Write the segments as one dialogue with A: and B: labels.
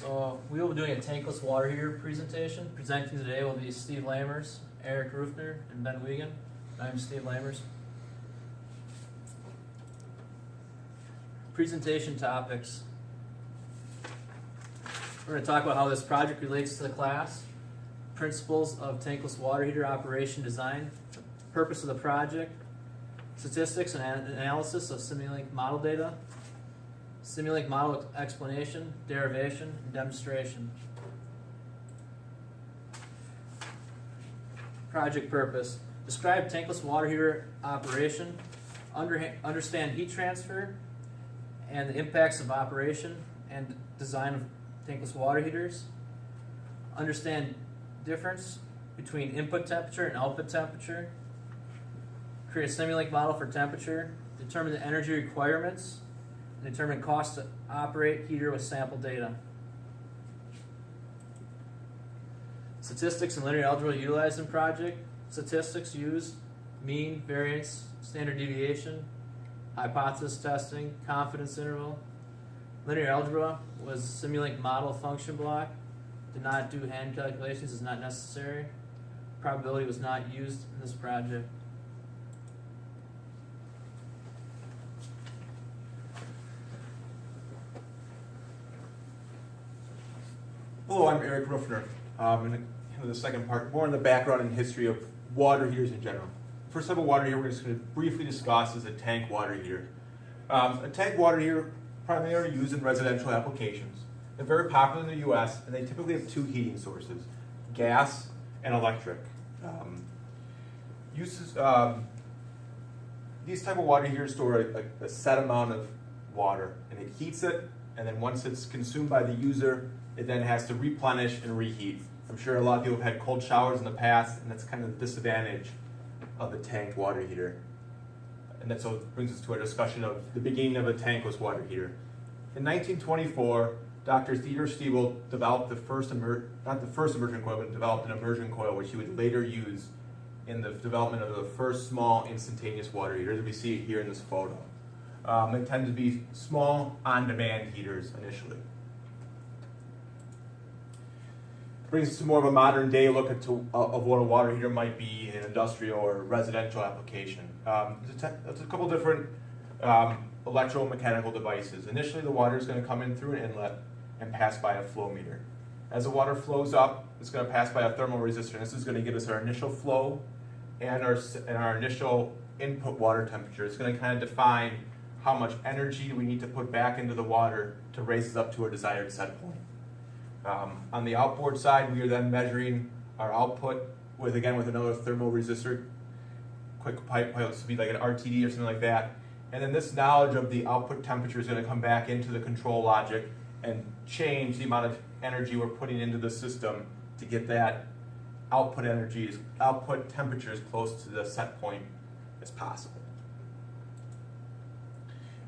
A: So we will be doing a tankless water heater presentation. Presenting today will be Steve Lammers, Eric Rufner, and Ben Wiegand. I'm Steve Lammers. Presentation topics. We're going to talk about how this project relates to the class, principles of tankless water heater operation design, the purpose of the project, statistics and analysis of Simulink model data, Simulink model explanation, derivation, and demonstration. Project purpose. Describe tankless water heater operation, understand heat transfer and the impacts of operation and design of tankless water heaters, understand difference between input temperature and output temperature, create a Simulink model for temperature, determine the energy requirements, and determine cost to operate heater with sample data. Statistics and linear algebra utilized in project. Statistics used: mean, variance, standard deviation, hypothesis testing, confidence interval. Linear algebra was Simulink model function block. Did not do hand calculations, is not necessary. Probability was not used in this project.
B: Hello, I'm Eric Rufner. In the second part, more on the background and history of water heaters in general. First type of water heater we're just going to briefly discuss is a tank water heater. A tank water heater primarily used in residential applications. They're very popular in the U.S. and they typically have two heating sources, gas and electric. These type of water heaters store a set amount of water and it heats it, and then once it's consumed by the user, it then has to replenish and reheat. I'm sure a lot of people have had cold showers in the past, and that's kind of the disadvantage of the tank water heater. And that so brings us to our discussion of the beginning of a tankless water heater. In 1924, Dr. Theodore Stiebel developed developed an immersion coil, which he would later use in the development of the first small instantaneous water heater that we see here in this photo. They tend to be small, on-demand heaters initially. Brings us to more of a modern day look of what a water heater might be in an industrial or residential application. There's a couple different electromechanical devices. Initially, the water is going to come in through an inlet and pass by a flow meter. As the water flows up, it's going to pass by a thermal resistor. This is going to give us our initial flow and our initial input water temperature. It's going to kind of define how much energy we need to put back into the water to raise us up to a desired set point. On the outboard side, we are then measuring our output with another thermal resistor, quick pipe, this would be like an RTD or something like that. And then this knowledge of the output temperature is going to come back into the control logic and change the amount of energy we're putting into the system to get that output temperature as close to the set point as possible.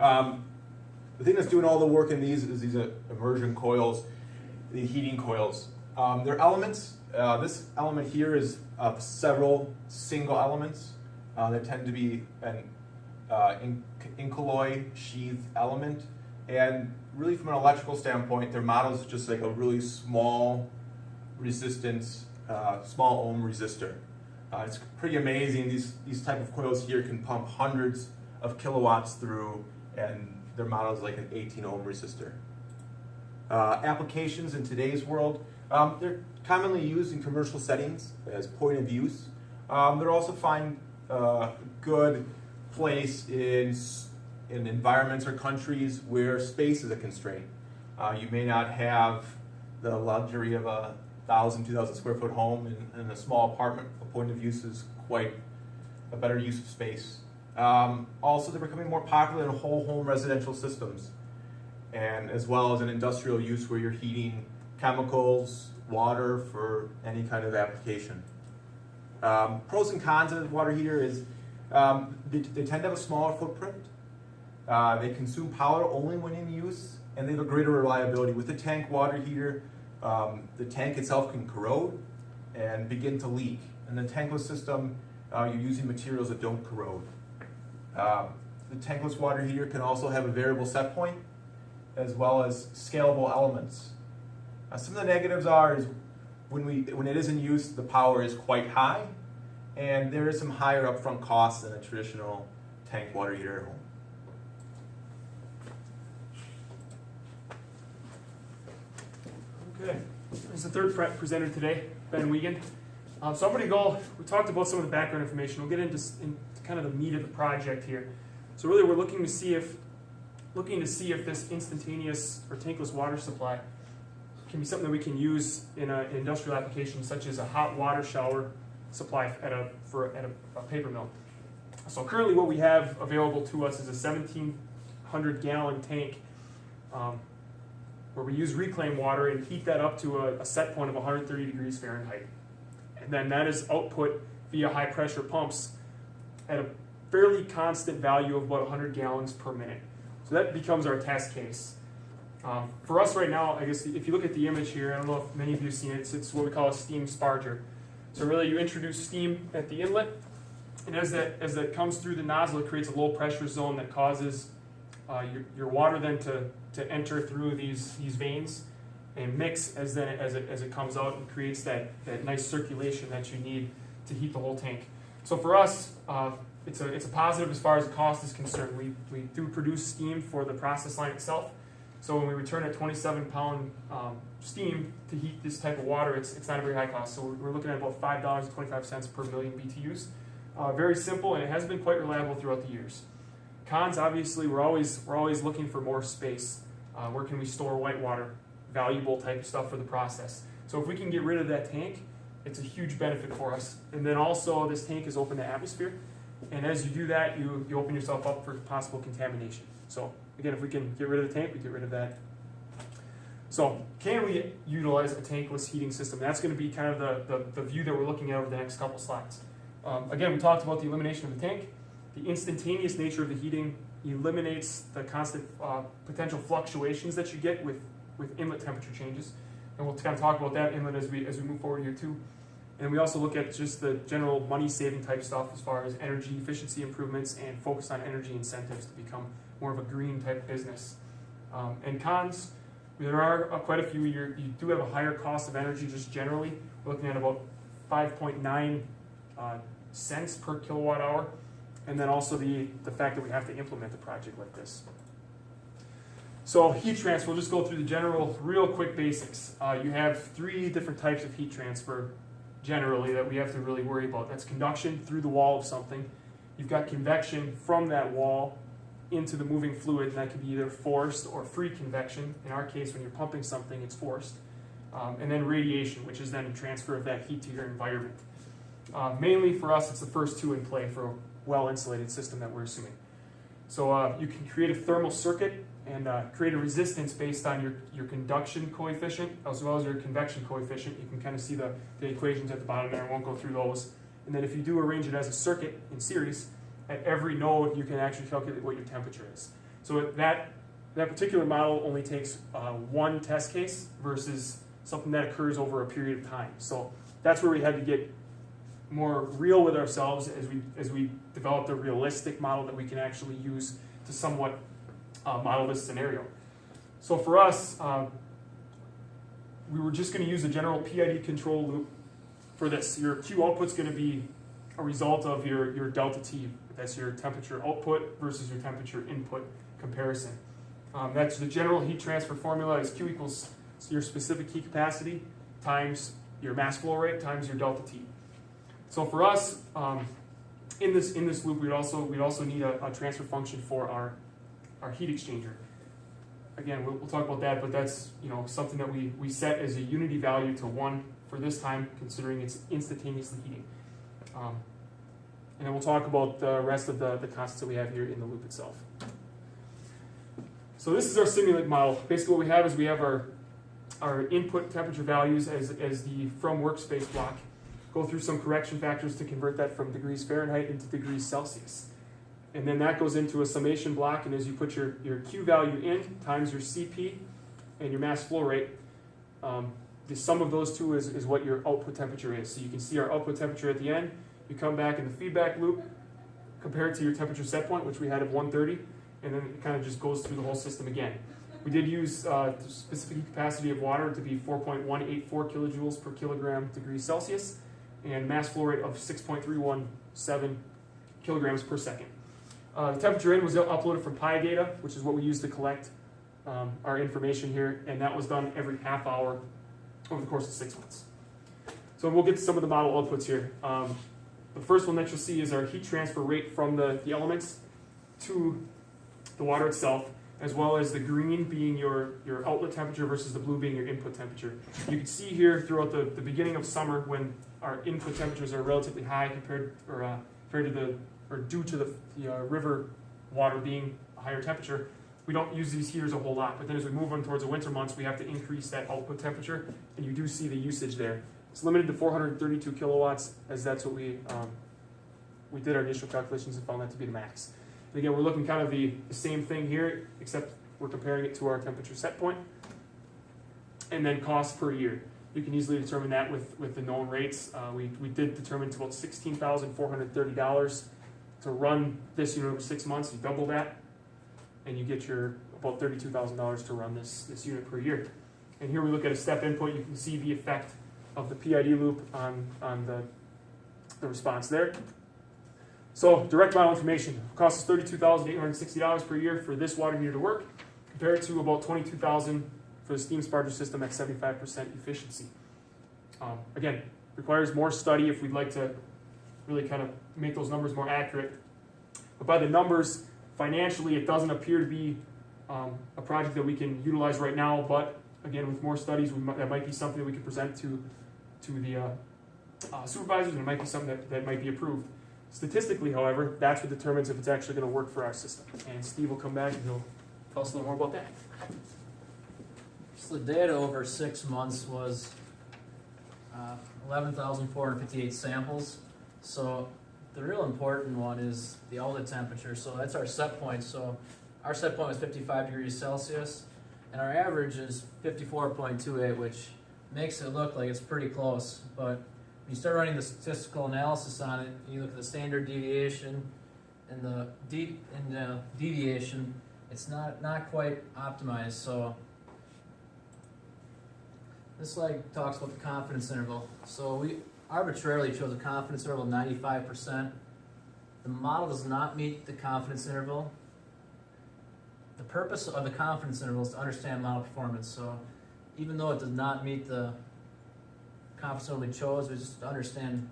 B: The thing that's doing all the work in these is these immersion coils, the heating coils. They're elements. This element here is of several single elements. They tend to be an incolloid sheathed element, and really from an electrical standpoint, their model is just like a really small resistance, small ohm resistor. It's pretty amazing. These type of coils here can pump hundreds of kilowatts through, and their model is like an 18 ohm resistor. Applications in today's world, they're commonly used in commercial settings as point of use. They're also find a good place in environments or countries where space is a constraint. You may not have the luxury of a 1,000, 2,000 square foot home in a small apartment. A point of use is quite a better use of space. Also, they're becoming more popular in whole home residential systems, and as well as an industrial use where you're heating chemicals, water for any kind of application. Pros and cons of a water heater is they tend to have a smaller footprint. They consume power only when in use, and they have a greater reliability. With the tank water heater, the tank itself can corrode and begin to leak. In the tankless system, you're using materials that don't corrode. The tankless water heater can also have a variable set point, as well as scalable elements. Some of the negatives are is when it is in use, the power is quite high, and there is some higher upfront costs than a traditional tank water heater at home.
C: Okay, this is the third presenter today, Ben Wiegand. So I'm going to go, we talked about some of the background information. We'll get into kind of the meat of the project here. So really we're looking to see if this instantaneous or tankless water supply can be something that we can use in an industrial application such as a hot water shower supply at a paper mill. So currently what we have available to us is a 1,700 gallon tank where we use reclaimed water and heat that up to a set point of 130 degrees Fahrenheit. And then that is output via high pressure pumps at a fairly constant value of about 100 gallons per minute. So that becomes our test case. For us right now, I guess if you look at the image here, I don't know if many of you have seen it, it's what we call a steam sparger. So really you introduce steam at the inlet, and as that comes through the nozzle, it creates a low pressure zone that causes your water then to enter through these veins and mix as it comes out and creates that nice circulation that you need to heat the whole tank. So for us, it's a positive as far as the cost is concerned. We do produce steam for the process line itself. So when we return a 27-pound steam to heat this type of water, it's not a very high cost. So we're looking at about $5.25 per million BTUs. Very simple, and it has been quite reliable throughout the years. Cons, obviously, we're always looking for more space. Where can we store white water? Valuable type of stuff for the process. So if we can get rid of that tank, it's a huge benefit for us. And then also this tank is open to atmosphere. And as you do that, you open yourself up for possible contamination. So again, if we can get rid of the tank, we get rid of that. So can we utilize a tankless heating system? That's going to be kind of the view that we're looking at over the next couple slides. Again, we talked about the elimination of the tank. The instantaneous nature of the heating eliminates the constant potential fluctuations that you get with inlet temperature changes. And we'll kind of talk about that inlet as we move forward here too. And we also look at just the general money-saving type stuff as far as energy efficiency improvements and focus on energy incentives to become more of a green type business. And cons, there are quite a few. You do have a higher cost of energy just generally. We're looking at about 5.9 cents per kilowatt hour. And then also the fact that we have to implement a project like this. So heat transfer, we'll just go through the general, real quick basics. You have three different types of heat transfer generally that we have to really worry about. That's conduction through the wall of something. You've got convection from that wall into the moving fluid, and that can be either forced or free convection. In our case, when you're pumping something, it's forced. And then radiation, which is then a transfer of that heat to your environment. Mainly for us, it's the first two in play for a well-insulated system that we're assuming. So you can create a thermal circuit and create a resistance based on your conduction coefficient as well as your convection coefficient. You can kind of see the equations at the bottom there. I won't go through those. And then if you do arrange it as a circuit in series, at every node you can actually calculate what your temperature is. So that particular model only takes one test case versus something that occurs over a period of time. So that's where we had to get more real with ourselves as we developed a realistic model that we can actually use to somewhat model this scenario. So for us, we were just going to use a general PID control loop for this. Your Q output's going to be a result of your delta T. That's your temperature output versus your temperature input comparison. That's the general heat transfer formula is Q equals your specific heat capacity times your mass flow rate times your delta T. So for us, in this loop, we'd also need a transfer function for our heat exchanger. Again, we'll talk about that, but that's something that we set as a unity value to 1 for this time, considering it's instantaneously heating. And then we'll talk about the rest of the constants that we have here in the loop itself. So this is our simulate model. Basically what we have is we have our input temperature values as the from workspace block. Go through some correction factors to convert that from degrees Fahrenheit into degrees Celsius. And then that goes into a summation block, and as you put your Q value in times your CP and your mass flow rate, the sum of those two is what your output temperature is. So you can see our output temperature at the end. You come back in the feedback loop, compare it to your temperature set point, which we had of 130, and then it kind of just goes through the whole system again. We did use the specific heat capacity of water to be 4.184 kilojoules per kilogram degree Celsius, and mass flow rate of 6.317 kilograms per second. The temperature in was uploaded from PyData, which is what we use to collect our information here, and that was done every half hour over the course of 6 months. So we'll get to some of the model outputs here. The first one that you'll see is our heat transfer rate from the elements to the water itself, as well as the green being your outlet temperature versus the blue being your input temperature. You can see here throughout the beginning of summer when our input temperatures are relatively high compared to due to the river water being a higher temperature, we don't use these heaters a whole lot. But then as we move on towards the winter months, we have to increase that output temperature, and you do see the usage there. It's limited to 432 kilowatts, as that's what we did our initial calculations and found that to be the max. And again, we're looking kind of the same thing here, except we're comparing it to our temperature set point. And then cost per year. You can easily determine that with the known rates. We did determine it's about $16,430 to run this unit over 6 months. You double that, and you get your about $32,000 to run this unit per year. And here we look at a step input. You can see the effect of the PID loop on the response there. So direct model information costs us $32,860 per year for this water heater to work, compared to about $22,000 for the steam sparger system at 75% efficiency. Again, requires more study if we'd like to really kind of make those numbers more accurate. But by the numbers, financially, it doesn't appear to be a project that we can utilize right now. But again, with more studies, that might be something that we could present to the supervisors, and it might be something that might be approved. Statistically, however, that's what determines if it's actually going to work for our system. And Steve will come back and he'll tell us a little more about that.
A: So the data over 6 months was 11,458 samples. So the real important one is the outlet temperature. So that's our set point. So our set point was 55 degrees Celsius, and our average is 54.28, which makes it look like it's pretty close. But when you start running the statistical analysis on it, you look at the standard deviation and the deviation, it's not quite optimized. So this slide talks about the confidence interval. So we arbitrarily chose a confidence interval of 95%. The model does not meet the confidence interval. The purpose of the confidence interval is to understand model performance. So even though it does not meet the confidence interval we chose, we just understand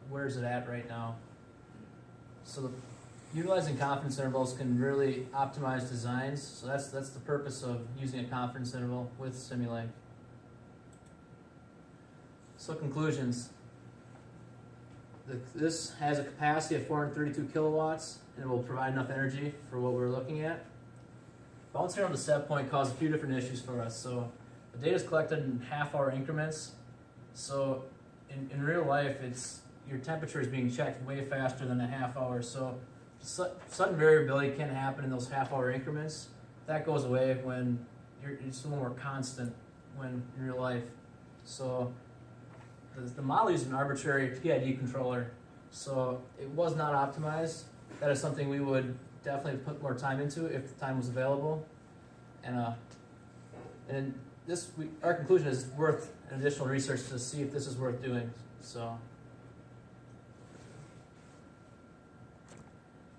A: where is it at right now. So utilizing confidence intervals can really optimize designs. So that's the purpose of using a confidence interval with Simulink. So conclusions. This has a capacity of 432 kilowatts, and it will provide enough energy for what we're looking at. Bouncing around the set point caused a few different issues for us. So the data is collected in half-hour increments. So in real life, your temperature is being checked way faster than a half hour. So sudden variability can happen in those half-hour increments. That goes away when it's a little more constant when in real life. So the model used an arbitrary PID controller, so it was not optimized. That is something we would definitely put more time into if the time was available. And our conclusion is worth an additional research to see if this is worth doing. So.